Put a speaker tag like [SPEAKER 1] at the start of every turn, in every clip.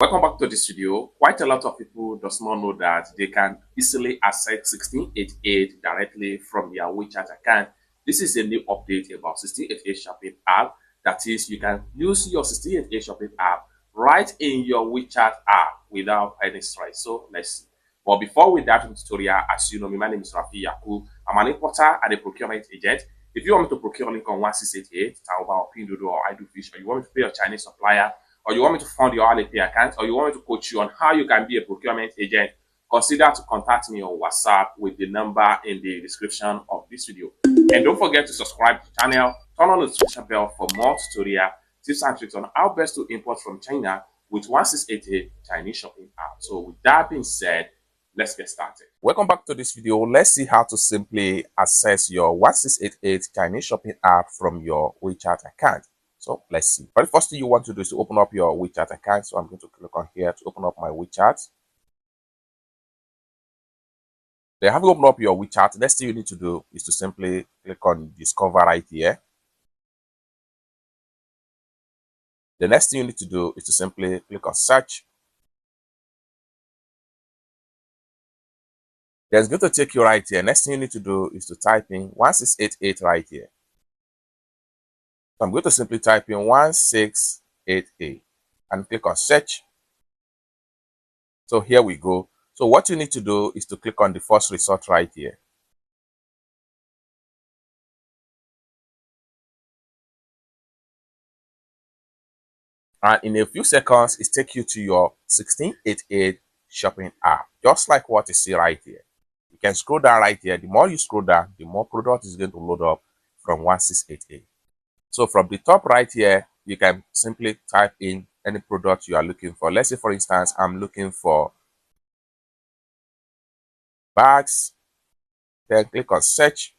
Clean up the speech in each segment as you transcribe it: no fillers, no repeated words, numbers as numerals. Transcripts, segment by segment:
[SPEAKER 1] Welcome back to this video. Quite a lot of people does not know that they can easily access 1688 directly from their WeChat account. This is a new update about 1688 shopping app. That is, you can use your 1688 shopping app right in your WeChat app without any stress. So let's see. But before we dive into the tutorial, as you know me, my name is Rafi Yaku. I'm an importer and a procurement agent. If you want me to procure link on 1688, Taobao or pinduoduo or iDoFish, or you want me to pay your Chinese supplier, or you want me to fund your Alipay account, or you want me to coach you on how you can be a procurement agent, consider to contact me on WhatsApp with the number in the description of this video. And don't forget to subscribe to the channel, turn on the notification bell for more tutorial tips and tricks on how best to import from China with 1688 Chinese shopping app. So with that being said, let's get started. Welcome back to this video. Let's see how to simply access your 1688 Chinese shopping app from your WeChat account. So let's see. But the first thing you want to do is to open up your WeChat account. So I'm going to click on here to open up my WeChat. Then having opened up your WeChat, next thing you need to do is to simply click on Discover right here. The next thing you need to do is to simply click on Search. Then it's going to take you right here. Next thing you need to do is to type in 1688 right here. So I'm going to simply type in 1688 and click on Search. So here we go. So what you need to do is to click on the first result right here. And in a few seconds, it takes you to your 1688 shopping app, just like what you see right here. You can scroll down right here. The more you scroll down, the more product is going to load up from 1688. So from the top right here, you can simply type in any product you are looking for. Let's say, for instance, I'm looking for bags. Then click on Search.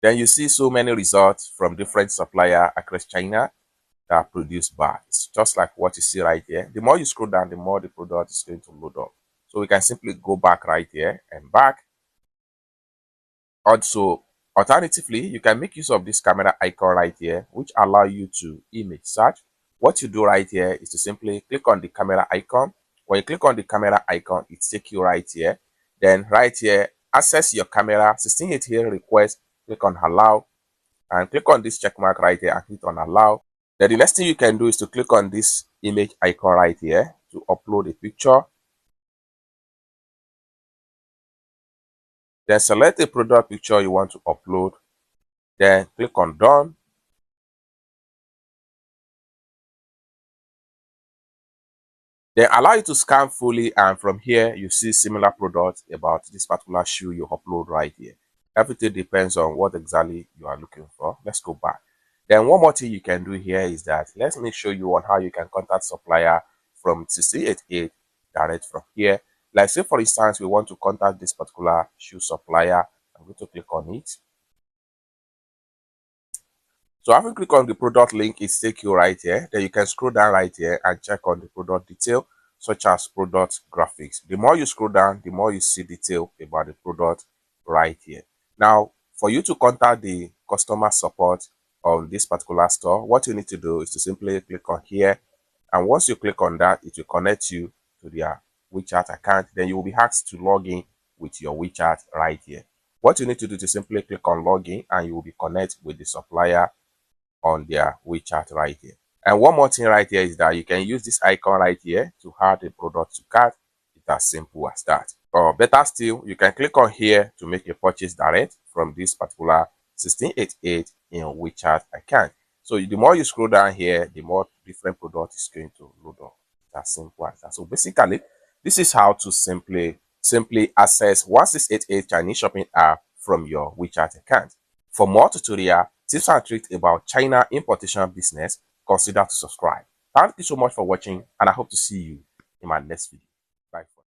[SPEAKER 1] Then you see so many results from different suppliers across China that produce bags, just like what you see right here. The more you scroll down, the more the product is going to load up. So we can simply go back right here and back. Also, alternatively, you can make use of this camera icon right here, which allow you to image search. What you do right here is to simply click on the camera icon. When you click on the camera icon, it takes you right here. Then right here, access your camera, 1688 request, click on allow, and click on this check mark right here and hit on allow. Then the next thing you can do is to click on this image icon right here to upload a picture. Then select a product picture you want to upload. Then click on done. Then allow you to scan fully, and from here you see similar products about this particular shoe you upload right here. Everything depends on what exactly you are looking for. Let's go back. Then one more thing you can do here is that let me show you on how you can contact supplier from 1688 direct from here. Like say for instance, we want to contact this particular shoe supplier. I'm going to click on it. So having clicked on the product link, it takes you right here. Then you can scroll down right here and check on the product detail, such as product graphics. The more you scroll down, the more you see detail about the product right here. Now, for you to contact the customer support on this particular store, what you need to do is to simply click on here. And once you click on that, it will connect you to their WeChat account. Then you will be asked to log in with your WeChat right here. What you need to do is simply click on login and you will be connected with the supplier on their WeChat right here. And one more thing right here is that you can use this icon right here to add the product to cart. It's as simple as that. Or better still, you can click on here to make a purchase direct from this particular 1688 in WeChat account. So the more you scroll down here, the more different product is going to load up. It's as simple as that. So basically, this is how to simply access 1688 Chinese shopping app from your WeChat account. For more tutorial, tips and tricks about China importation business, consider to subscribe. Thank you so much for watching, and I hope to see you in my next video.